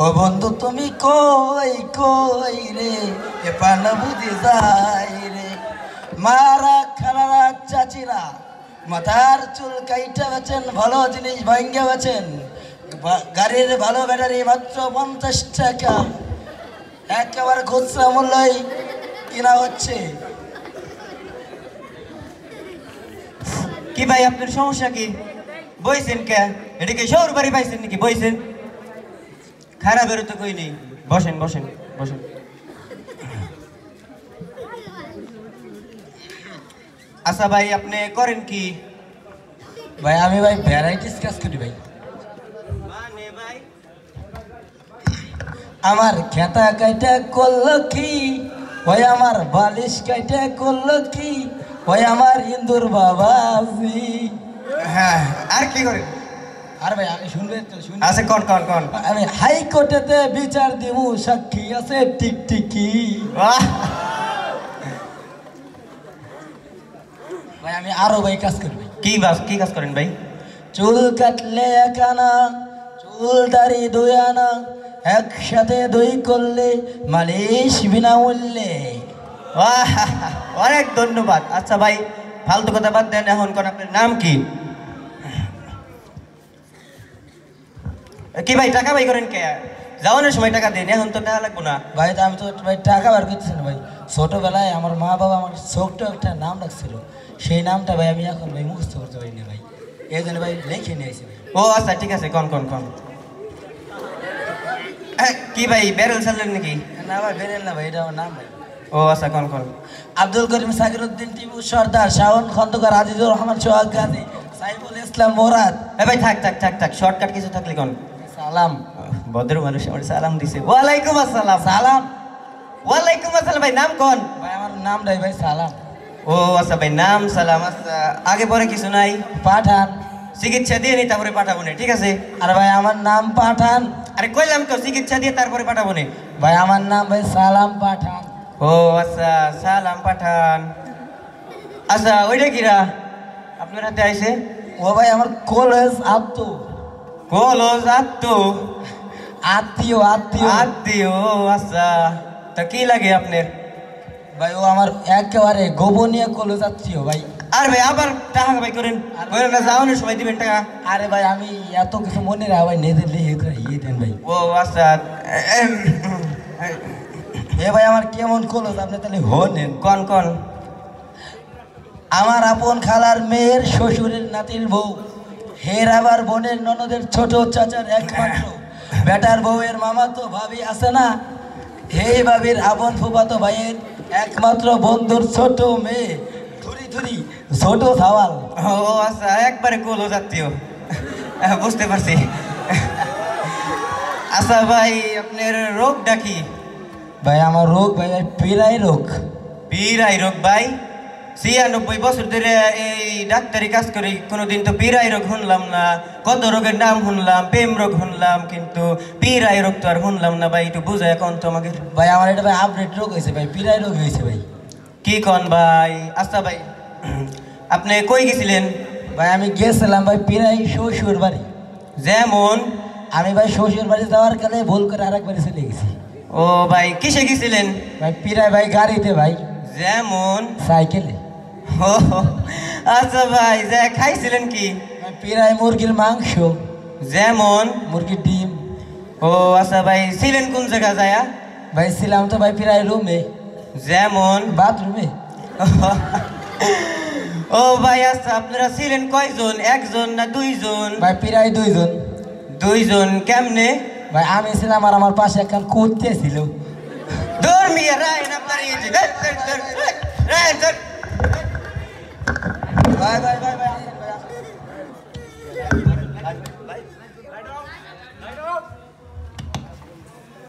ও বন্ধু তুমি কই কই রে এ পান বুঝে যাই রে মারা খালারা চাচিরা মাথার চুল কাইটা বেছেন ভালো জিনিস ভাঙ্গে বেছেন গাড়ির ভালো ব্যাটারি মাত্র 50 টাকা একেবারে খুচরা মূল্যই কিনা হচ্ছে। কি ভাই আপনার সমস্যা কি বইছেন কে এদিকে শহর বাড়ি পাইছেন নাকি বইছেন খারাপের তো কই নেই বসেন বসেন বসেন আচ্ছা ভাই আপনি করেন কি ভাই আমি ভাই ভ্যারাইটিস কাজ করি ভাই মানে ভাই আমার খেতা কাইটা করলো কি ওই আমার বালিশ কাইটা করলো কি ওই আমার ইন্দুর বাবাজি হ্যাঁ আর কি করেন আর ভাই আমি শুনবে তো শুনি আচ্ছা কোন আমি হাইকোর্টেতে বিচার দিব সাক্ষী আছে টিকটিকি বাহ ভাই আমি আরো ভাই কাজ করি ভাই কি কাজ করেন ভাই চুল কাটলে এক আনা চুল দাড়ি 2 আনা একসাথে 2 করলে মালিশ বিনামূল্যে বাহ অনেক ধন্যবাদ আচ্ছা ভাই ফালতু কথা বাদ দেন এখন কোন আপনার নাম কি কি ভাই টাকা ভাই করেন কে যাওয়ানোর সময় টাকা দেন এখন তো টাকা লাগবো না ভাই তো আমি তো ভাই টাকা বার করতেছি না ভাই ছোটবেলায় আমার মা বাবা আমার ছোট্ট একটা নাম রাখছিল সেই নামটা ভাই আমি এখন ভাই মুখস্থ করতে পারিনি ভাই এই জন্য ভাই লিখে নিয়ে আসি ভাই ও আচ্ছা ঠিক আছে কোন কি ভাই বেরল চালেন নাকি না ভাই বেরেন না ভাই এটা আমার নাম ভাই ও আচ্ছা কোন আব্দুল করিম সাকিরউদ্দিন টিপু সর্দার শাওন খন্দকার আজিজুর রহমান সোহাগ গাজী সাইফুল ইসলাম মোরাদ ভাই থাক শর্টকাট কিছু থাকলে কোন সালাম ভদ্র মানুষ আমার সালাম দিছে ওয়ালাইকুম আসসালাম সালাম ওয়ালাইকুম আসসালাম ভাই নাম কোন ভাই আমার নাম নাই ভাই সালাম ও আচ্ছা ভাই নাম সালাম আচ্ছা আগে পরে কিছু নাই পাঠান চিকিৎসা দিয়ে নি তারপরে পাঠাবো না ঠিক আছে আর ভাই আমার নাম পাঠান আরে কইলাম তো চিকিৎসা দিয়ে তারপরে পাঠাবো না ভাই আমার নাম ভাই সালাম পাঠান ও আচ্ছা সালাম পাঠান আচ্ছা ওইটা কিরা আপনার হাতে আইছে ও ভাই আমার কলেজ আত্মীয় আত্মীয় আচ্ছা তা কি লাগে আপনার ভাই ও আমার একেবারে গোপনীয় কলেজ আত্মীয় ভাই আর ভাই আবার টাকা ভাই করেন না যাওয়ানোর সময় দিবেন টাকা আরে ভাই আমি এত কিছু মনে রাখা ভাই নিজের লিখে করে ইয়ে দেন ভাই ও আচ্ছা এ ভাই আমার কেমন কলেজ আপনি তাহলে হনেন কোন আমার আপন খালার মেয়ের শ্বশুরের নাতির বউ হের আবার বোনের ননদের ছোট চাচার একমাত্র বেটার বউয়ের মামা তো ভাবি আছে না এই ভাবির আপন ফুফাতো ভাইয়ের একমাত্র বন্ধুর ছোট মেয়ে ধুরি ছোট সাওয়াল ও আচ্ছা একবারে কোলো জাতীয় বুঝতে পারছি আচ্ছা ভাই আপনার রোগটা কি ভাই আমার রোগ ভাই পীড়াই রোগ ভাই 96 বছর ধরে এই ডাক্তারি কাজ করি কোনোদিন তো পীড়াই রোগ শুনলাম না কত রোগের নাম শুনলাম প্রেম রোগ শুনলাম কিন্তু পীড়াই রোগ তো আর শুনলাম না ভাই একটু বুঝায় এখন তো আমাকে ভাই আমার এটা ভাই আপডেট রোগ হয়েছে ভাই পীড়াই রোগ হয়েছে ভাই কি কন ভাই আচ্ছা ভাই আপনি কই গেছিলেন ভাই আমি গেছিলাম ভাই পীড়াই শ্বশুর বাড়ি যেমন আমি ভাই শ্বশুর বাড়ি যাওয়ার কালে ভুল করে আরেকবারে চলে গেছি ও ভাই কিসে গেছিলেন ভাই পীড়াই ভাই গাড়িতে ভাই যেমন সাইকেলে ও আচ্ছা ভাই যে খাইছিলেন কি ভাই পীড়াই মুরগির মাংস যেমন মুরগির ডিম ও আচ্ছা ভাই ছিলেন কোন জায়গা যায়া ভাই ছিলাম তো ভাই পীড়াই রুমে যেমন বাথরুমে ও ভাই আচ্ছা আপনারা ছিলেন কয়জন একজন না দুইজন ভাই পীড়াই দুইজন কেমনে ভাই আমি ছিলাম আর আমার পাশে একখান কুত্তে ছিল ধর্মীয় রায় আপনার